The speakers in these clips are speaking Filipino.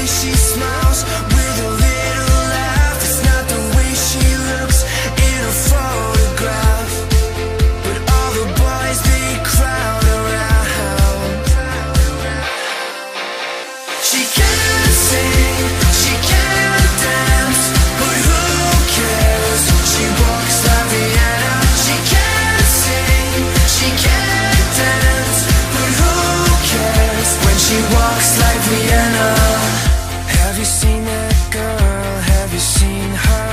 way she smiles with a little laugh. It's not the way she looks in a photograph, but all the boys they crowd around. She can't sing, she can't dance, but who cares? She walks like Rihanna. She can't sing, she can't dance, but who cares when she walks like Rihanna? Have you seen that girl? Have you seen her?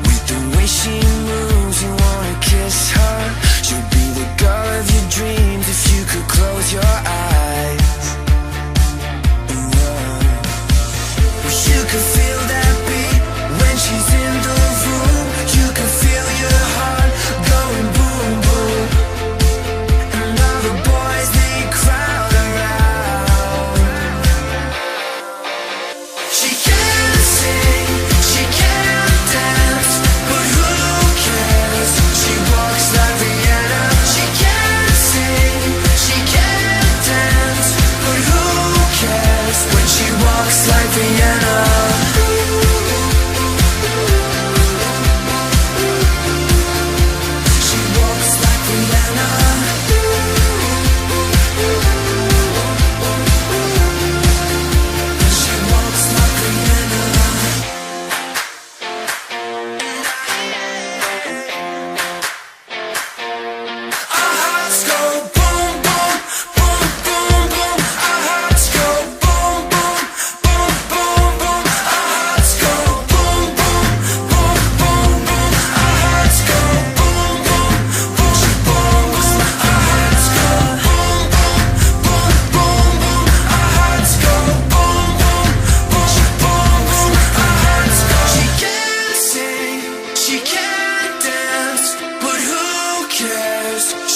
With the way she moves, you wanna kiss her. She'll be the girl of your dreams if you could close your eyes. You can feel that beat when she's in the room. You can feel your heart going boom, boom. And all the boys, they crowd around. She can't sing, she can't dance, but who cares? She walks like Rihanna. She can't sing, she can't dance, but who cares when she walks like Rihanna?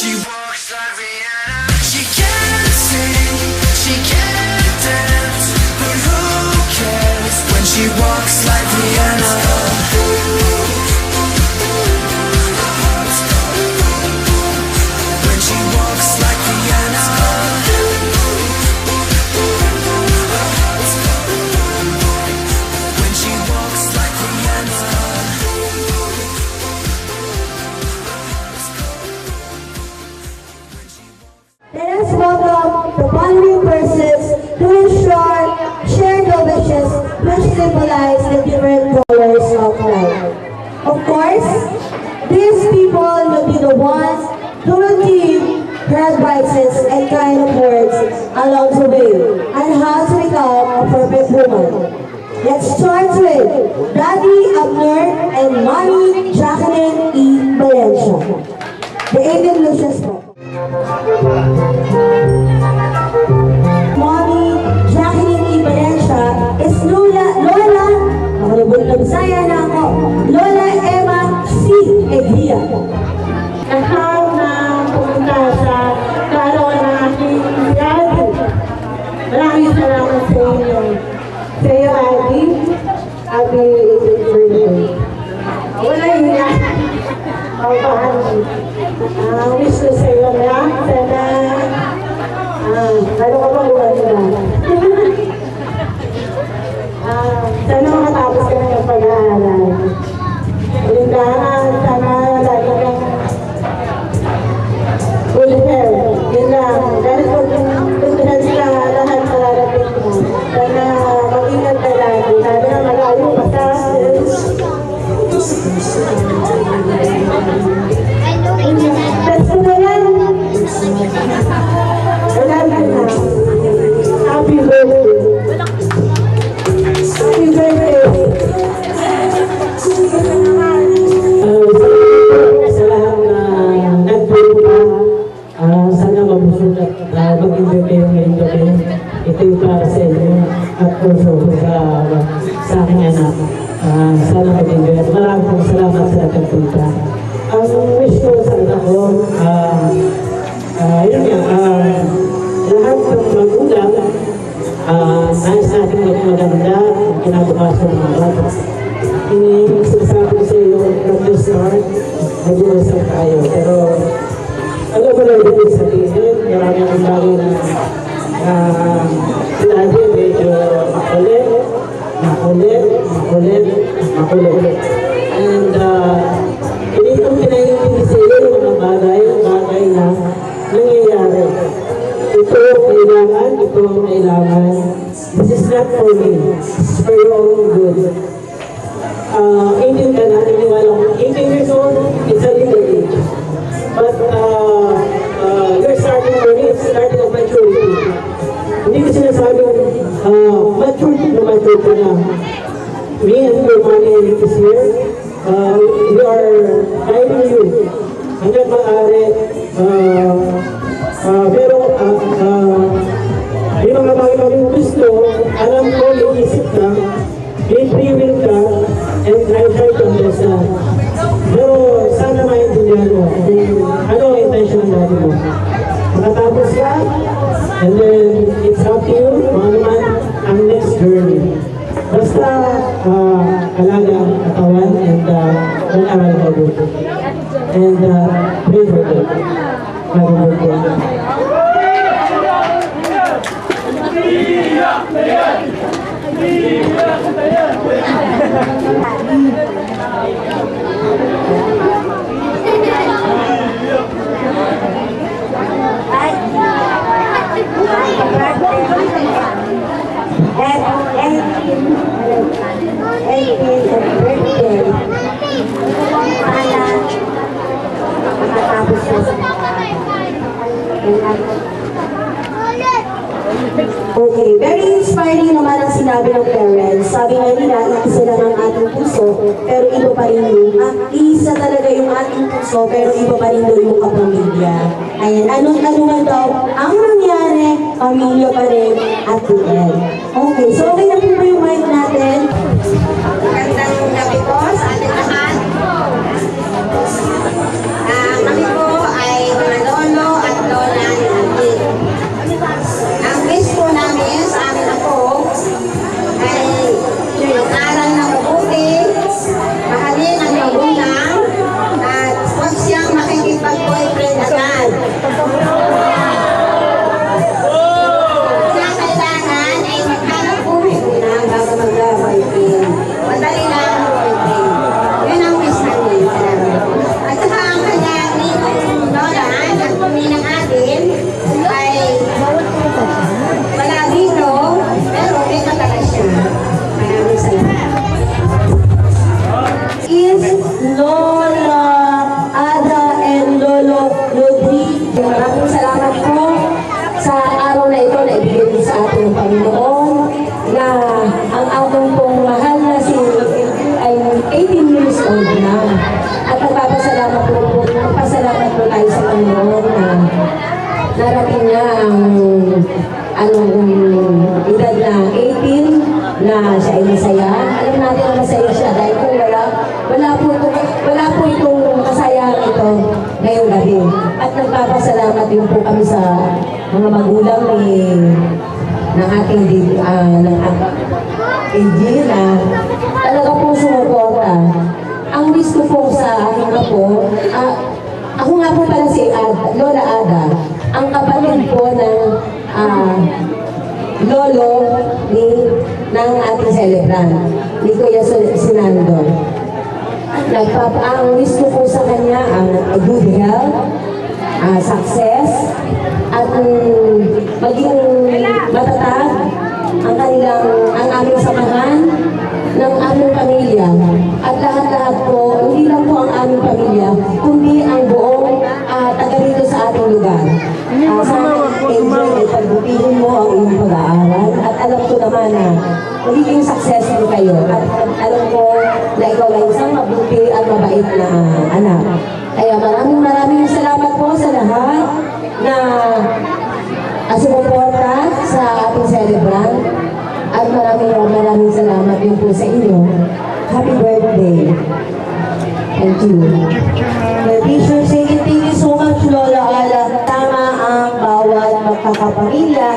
She walks like Rihanna. She can't sing, she can't dance, but who cares when she walks like Rihanna? When she walks like Rihanna. When she walks like Rihanna. Let us welcome the following persons who ensure shared wishes which symbolize the different colors of life. Of course, these people will be the ones who will give her advices and kind of words along the way on how to become a perfect woman. Let's start with Daddy Abner and Mommy Jacqueline E. Valencia. The Aiden Lucius Book. Mommy Jacqueline E. Valencia is Lola, Bisaya na ako, Lola Emma C. Egria. Lahat na pumunta sa karoon ng aking daddy. Maraming salamat sa inyo. Sa iyo, Adi. Happy 18th birthday. Wala yun na. Wish ko sa iyo na. Sana, ano ka pa buwan na? Sana makatapos ka ng pag-aaral. Ulindahan, sana lagi kang full hair. Yun lang. Dahil kung tuntunan sa lahat sa larating mo, sana mag-ingat ka lagi. Sana malayo pa sa personalan. Wala na. Happy birthday. Happy birthday. Sa lahat na nagpunta, sana mabusog at mag-enjoy kayo ngayong gabi. Ito yung para sa inyo at also sa aking anak. Sana mag-enjoy at maraming salamat sa nagpunta. Ang wish ko sa anak ko, yun nga, lahat ng magulang, nais natin maganda ang kinabukasan ng mga bata. Sinasabi ko sa iyo, from the start, nag-uusap tayo. Pero, alam mo na ibig sabihin, marami akong bagay na sinabi, medyo makulit. makulit, makulit, makulit. And hindi kong pinahintindi sa iyo yung mga bagay na nangyayari. Ito ang kailangan. This is not for me. This is for your own good. 18 ka na, niniwala ko. 18 years old, it's a little age. But you're starting for me, it's starting of maturity. Hindi ko sinasabing mature ka na. Me and your money is here. We are guiding you. Hanggang maaari, pero yung mga bagay kaming gusto, alam ko, iisip ka, i-free-will ka, and I try to understand. Pero sana maintindihan mo kung ano ang intention natin mo. Makatapos ka, and then it's up to you, kung ano man ang next journey. Basta alaga ang katawan and mag-aral ka buto. And pray for God. Mag-aral ko. Okay, very inspiring naman ang sinabi ng parents. Sabi nga nila, isa lang ang ating puso, pero iba pa rin yung, isa talaga yung ating puso, pero iba pa rin doon yung kapamilya. Ayan, anong man daw, ang nangyari, pamilya pa rin at the end. Okay, so okay na po ba yung mic natin? Magandang gabi po sa ating lahat. Kami po ay mga lolo at lola ni Andy. Ang wish po namin sa amin ako ay mag-aral ng mabuti, mahalin ang magulang, at huwag siyang makikipag-boyfriend agad. Kaya kailangan ay maghanap buhay muna bago mag-boyfriend. Madali lang ang boyfriend. Yun ang wish namin. At saka ang kanyang lola at puminang atin ay wala dito, pero may katala siya. Maraming salamat. Is Lola Ada and Lolo Rodri. Maraming salamat po sa araw na ito na ibigay niyo sa ating Panginoon na ang ating pong mahal na si ay 18 years old na. At nagpapasalamat po tayo sa Panginoon na narating niya ang edad na 18 na siya ay masaya. Alam natin na masaya siya dahil kung wala po itong kasayahan ito ngayong gabi. At nagpapasalamat din po kami sa mga magulang ng ating AG na talaga po sumuporta. Ang wish ko po sa aking apo, ako nga po pala si Lola Ada, ang kapatid po ng lolo ng ating celebrant, ni Kuya Sinando. Ang wish ko po sa kanya ang good health, success, at maging matatag ang aming samahan ng aming pamilya. At lahat-lahat po, hindi lang po ang aming pamilya, kundi ang buong taga rito sa ating lugar. Sana enjoy at pagbutihin mo ang iyong pag-aaral. At alam ko naman na magiging successful kayo. At alam ko na ikaw ay isang mabuti at mabait na anak. Kaya maraming salamat po sa lahat na sumuporta sa ating celebrant. At maraming salamat din po sa inyo. Happy birthday. Thank you. Well, teacher, sige, thank you so much, Lola Ala. Tama ang bawat magkakapamilya.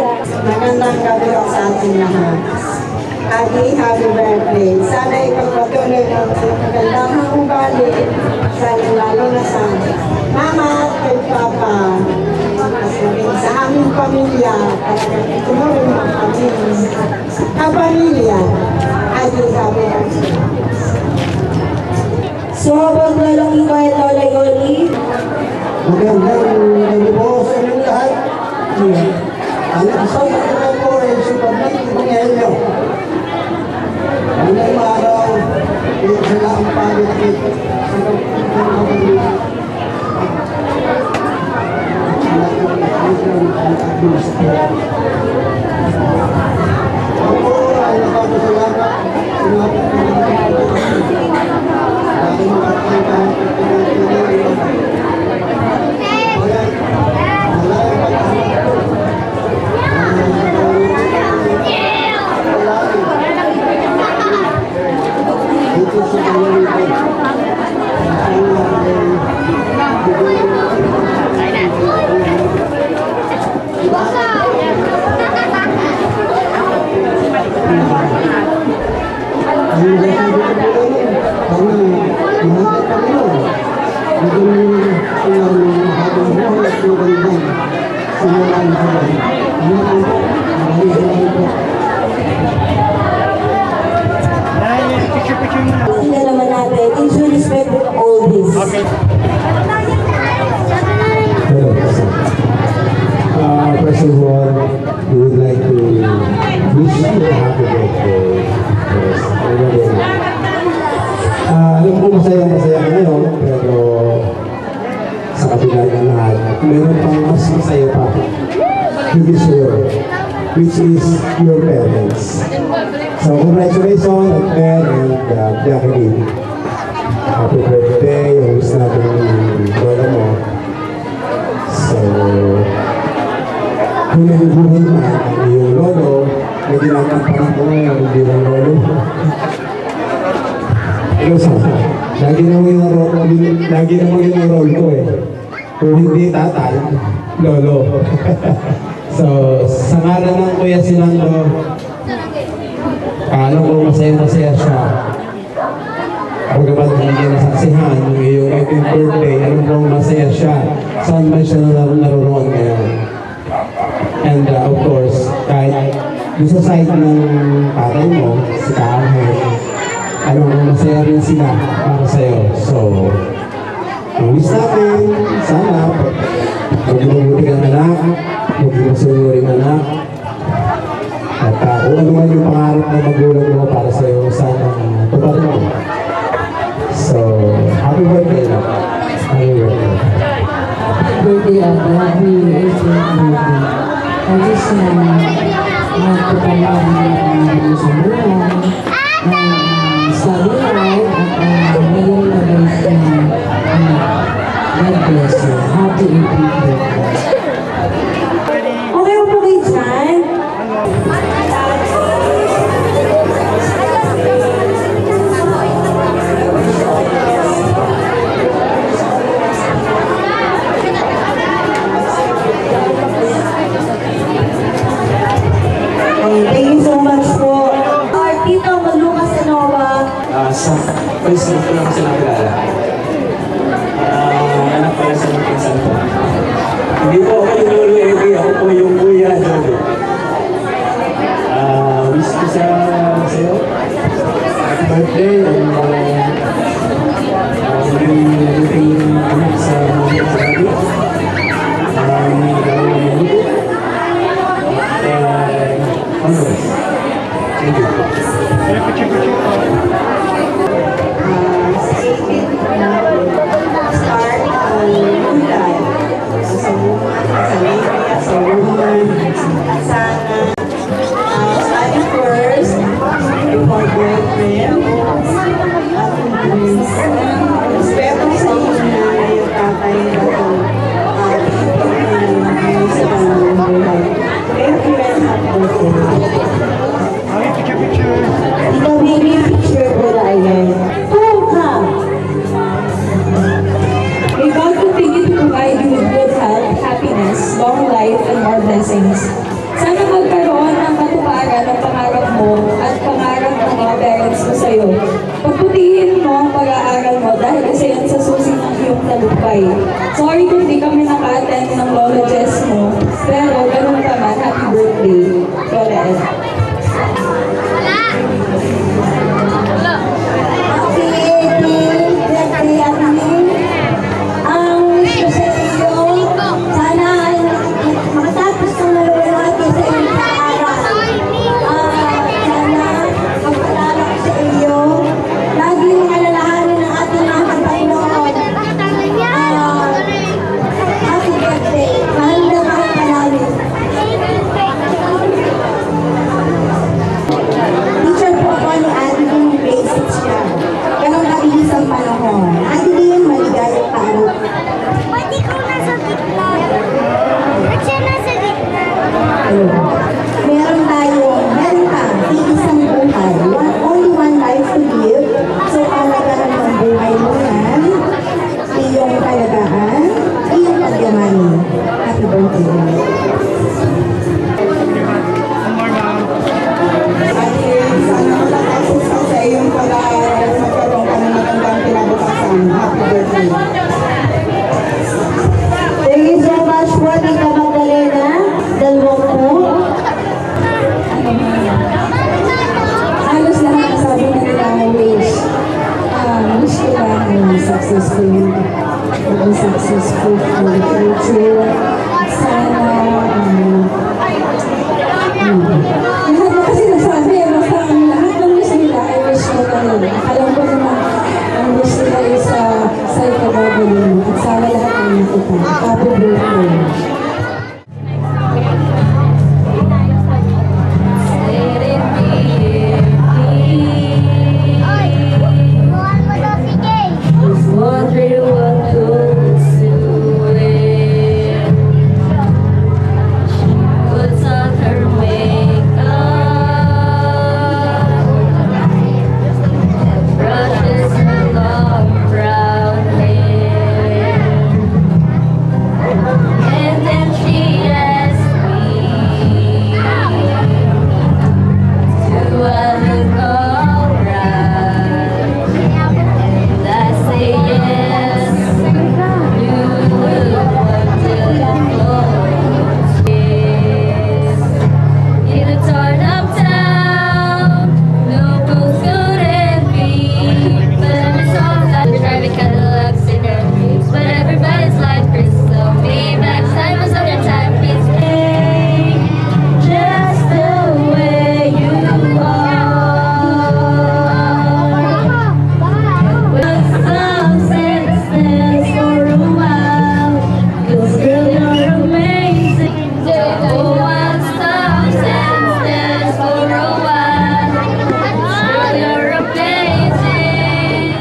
Magandang gabi po sa ating lahat. Happy birthday. Sana ipagpatuloy ng magandang ugali lalo na sa mama at kay papa. Sa aming pamilya, talagang ituloy ang aming kapamilya. At sinasabi ng So, habang Lolo Kiko at Lola Yoli, Magandang gabi po sa inyong lahat. Ang kasama ko po ay si Pablik Evangelio. Ngayong araw, sila ang pagkakit sa pagkakit. Ako ay nakapasalamat sa mga pakinggan naman natin, in due respect with all this. Hello. First of all, we would like to wish you a happy birthday. Yes, alam ko masaya ka ngayon, pero sa kabila ng lahat, meron pang mas masaya pa. You deserve, which is your parents. So congratulations, Ben and Jacqueline. Happy birthday, yung gusto natin yung lola mo. So, kung nalibuhin man ang iyong lolo, may ginagampanan ko ngayon, hindi ng lolo. Pero sa, lagi naman yung role ko eh. Kung hindi tatay, lolo. So, sa ngalan ng Kuya Sinando, alam ko masaya-masaya siya. Pagkabat hindi nasaksihan yung iyong 18th birthday, alam ko masaya siya. Saan man siya naroon ngayon. And of course, kahit yung sa side ng tatay mo, si Kaangel, alam ko masaya rin sila para sa'yo. So, wish natin, sana, mag-imabuti kang anak, mag-imabuting anak, at kung ano man yung pangarap na magulang mo para sa'yo, sana tuparin mo. So, happy birthday na. Happy birthday. birthday at happy 18th birthday. I wish na magpapalaman natin sa buhay, study life, at ngayon na guys God bless you. Happy 18th birthday. Okay po kayo dyan? Thank you so much po. Tito Lucas Anova. Sa Facebook ko lang sila kilala. Anak pala sa mga pinsan ko. Hindi po ako yung Lolo Eddie, ako po yung Kuya Lolo. Wish ko sa'yo. Happy birthday. Maging anak sa mga sabi. Thank you. Tito baby, picture ko na ayan. Come! May God continue to provide you with good health, happiness, long life, and more blessings. Sana magkaroon ng katuparan ng pangarap mo at pangarap ng mga parents mo sa iyo. Pagputihin mo ang pag-aaral mo dahil isa yan sa susi ng iyong talumpay. Sorry kung di kami naka-attend ng Lola Jess mo, pero ganun pa man, happy birthday, Lola Ed. wish ko lang na successful for the future. Sana, lahat na kasi nasabi, basta ang lahat ng wish nila, I wish ko na yun. Alam ko naman, ang wish nila is sa ikababali at sana lahat ay nakita. Happy birthday. Wondering what goes to it. She puts on her makeup and brushes her long brown hair, and then she asks me, do I look alright? And I say yes, you look wonderful. Yes, in a torn up town, no booth couldn't be. But I'm a song that driving Cadillacs in her dreams. But everybody's like crystal me. Back time was on your time, please stay just the way you are. With some sense for a while, 'cause girl you're amazing. Oh, one stop sense for a while, girl you're amazing.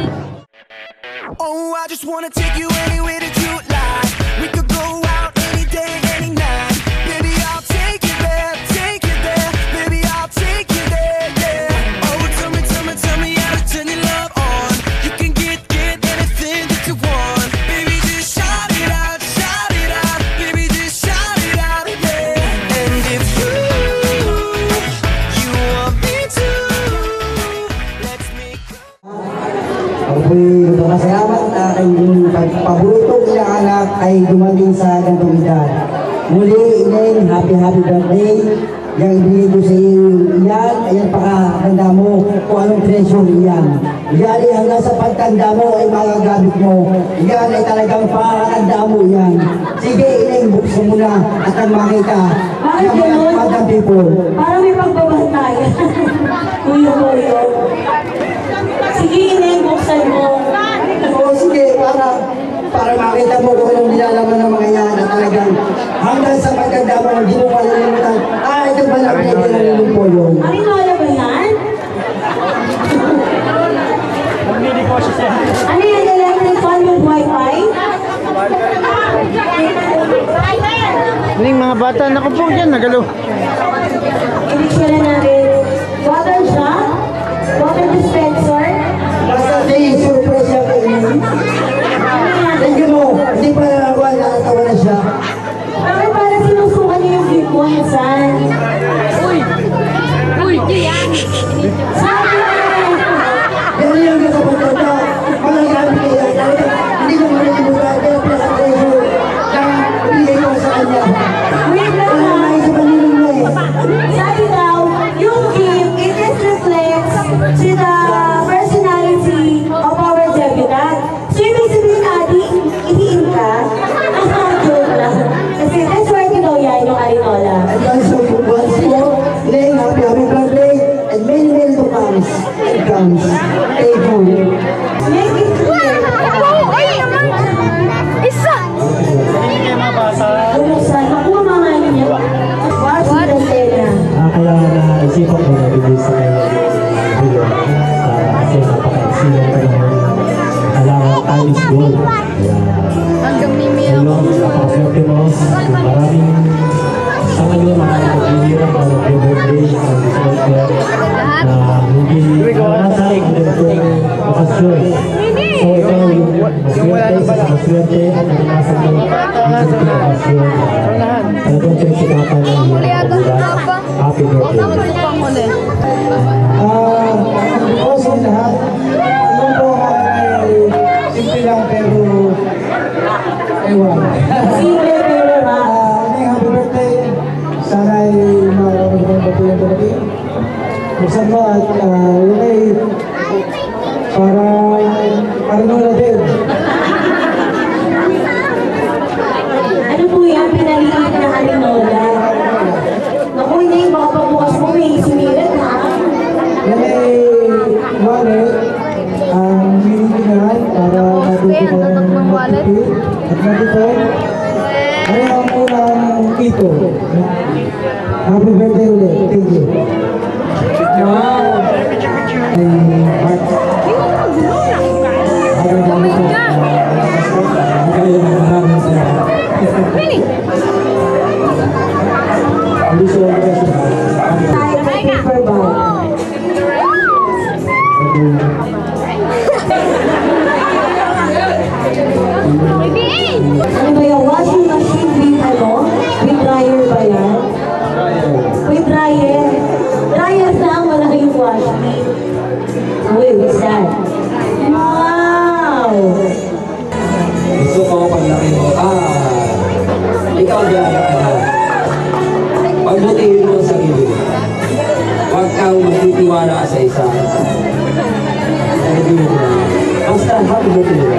Oh, I just wanna take you anywhere that you like. We could go out any day, any night. Baby, I'll take you there, take you there. Baby, I'll take you there, yeah. Oh, tell me how to turn your love on. You can get anything that you want. Baby, just shout it out, baby, just shout it out, yeah. And if you want me to, let's make Ako po'y nagpapasalamat na aking pagpabulutong ilang anak ay dumating sa ganitong edad. Muli, Elaine, happy birthday. Yang ibigay ko sa iyo iyan, ayan pakakanda mo kung anong treasure iyan. Iyan ay hanggang sa pagtanda mo ay magagamit mo. Iyan ay talagang pakakanda mo iyan. Sige, Elaine, buksan mo na at ang makita. Bakit Ng ganun? mga people. Para may pagbabantay. Kuyo. Sige, Ineng, buksan mo. Oo, sige, para makita mo kung anong nilalaman ng mga yan na talagang hanggang sa pagkanda mo, hindi mo malilimutan. Ito ba na pinagdalalim po yun? Marinola ba yan? Ano yan, electric fan with wifi? Ning mga bata, naku po dyan, nagalo. Ibig sila natin, water shot, water dispenser. Basta di surprise siya kay Elaine. Thank you mo, hindi pa nakakuha, nakatawa na siya. Bakit para sinusukan niyo yung gift mo, Hasan? Sabi na! Pero yung kapatid ko, magagamit kaya, hindi ko malilimutan, pero pinaka-treasure na ibigay ko sa kanya. Wait lang Wala ha. na isa panilin mo eh. Sabi daw, yung gift, it just reflects to the personality of our debutant. So, ibig sabihin, Adi, ihiin ka? Joke lang. Kasi that's where you know yan, yung Arinola. And also, once more, Elaine, happy birthday, and many to comes. It comes. Thank you. Make it clear. Bumuksan. Makuha mga ano niya. Watch the Stella. Kaya naisipan ko na bigay sa kanya video kasi napaka-excellent pa naman. Kailangan time is gold. Kaya napaka-swerte mo. Maraming sa ngayon makakapag-ihirap na mag-birthday sa December na hindi nanasaig na itong okasyon. So ikaw yung maswerte sa maswerte at nanasan mo yung okasyon. Talagang pinagsikatan ng iyong kabulan. Happy birthday. Because of lahat, yung po ay simple lang pero ewan. Simple pero ha. Elaine, happy birthday. Sana ay makakapagpapatuloy ang gabi. Buksan mo at yung ay Happy birthday ulit. Thank you. Wow! Ay, Mark. Magandang gabi po. Kaya maraming salamat. Hindi siya ang kasi. Tayo ng paper bag. Ano ba yung washing machine with ano? With dryer ba yan? With dryer. Dryer lang, wala kayong washing. Uy, what's that? Wow! Gusto ko paglaki mo, ikaw dyan ka na. Pagbutihin mo ang sarili mo. Huwag kang magtitiwala sa isa. Sarili mo na. Basta happy birthday mo.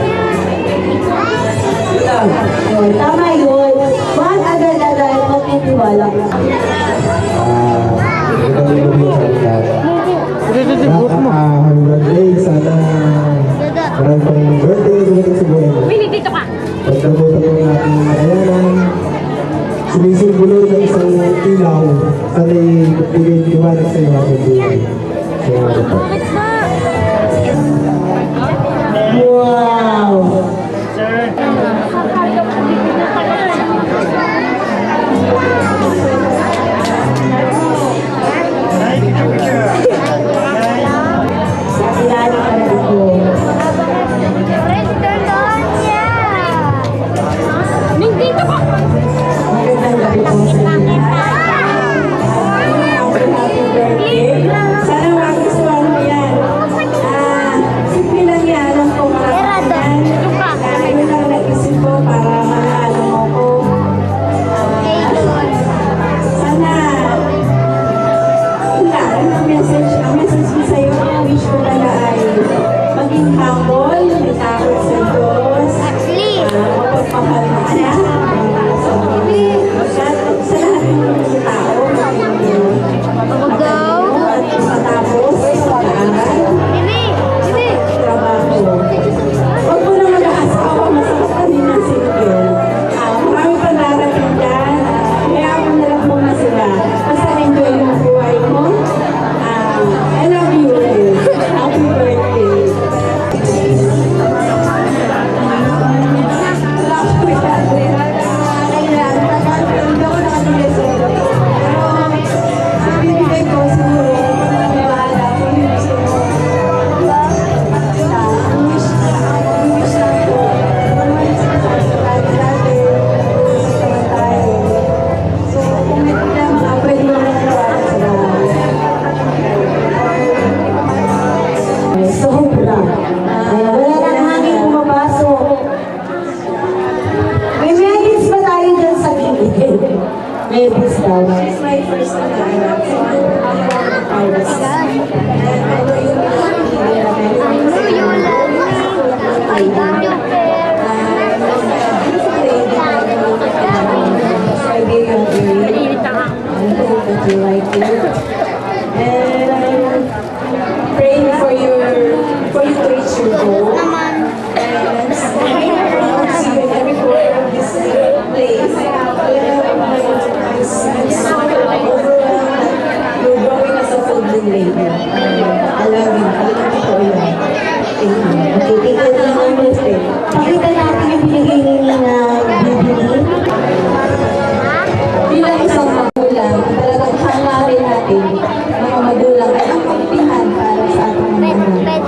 Yun lang. Ayun, tama yun. Huwag agad-agad magtitiwala. Magandang gabi sa lahat. Happy birthday. Sana marami pang birthday dumating sa buhay mo. Pagdabutan mo ng ating makayanan, sumisimbolo ng isang ilaw, sana'y bigay liwanag sa iyo ating buhay. Salamat po. Wow! Sa ilalim ka na dito. Magandang gabi po sa inyo. Happy birthday. Sana magustuhan mo yan. Simple lang yan. Alam ko makakatan. Kaya lang nag-isip ko para maano mo ko. Sana wala. Ang message ko sa'yo, ang wish ko talaga ay maging humble, may takot sa Diyos. Mapagmahal mo siya. Sa lahat ng mga tao, at matapos sa pag-aaral, trabaho. Huwag mo na mag-aasawa, masakit ka din na single. Marami pa darating dyan. Kaya kung nalap mo na sila, basta enjoy yung buhay mo. I love you, Liz. Happy birthday. Sobra. Wala nang hangin pumapasok. May medis ba tayo dyan sa gilid? Medis daw. It's my first time. So, and I'm praying for you to reach your goal. And see you in every corner of this place. You're growing as a full-blown lady. I love you. Totoo yan. Thank you. Okay, tignan naman mo ito. Pakita natin yung binigay nila na bibili. Bilang isang magulang, talagang hangarin natin mga magulang ay ang kampihan para sa ating mga anak.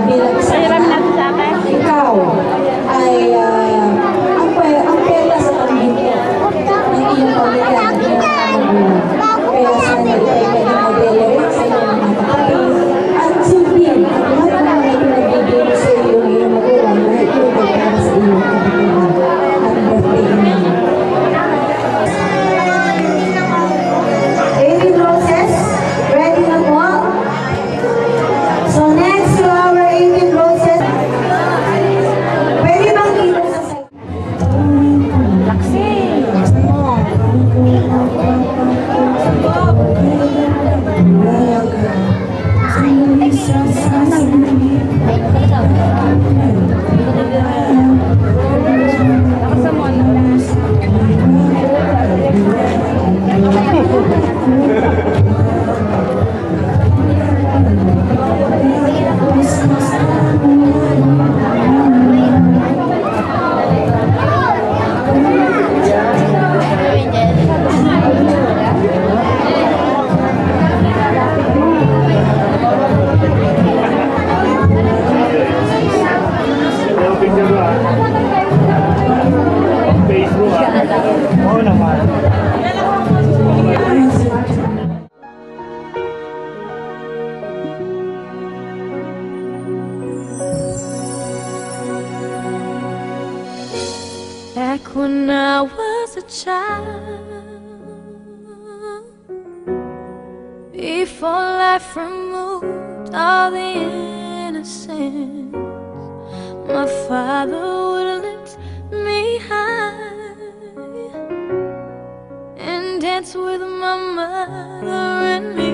Bilang isang anak, ikaw ay ang pera sa pamilya ng iyong pamilya, ng iyong magulang. Kaya sana ikaw ay maging modelo sa iyong mga kapatid. At sundin, lahat ng mga pinagbibigay sa iyong magulang na ito para sa iyong kapatihan. Happy birthday naman. 18 roses, ready na po. So next to our 18 roses, pwede bang dito sa side? Back when I was a child, before life removed all the innocence, my father would lift me high and dance with my mother and me.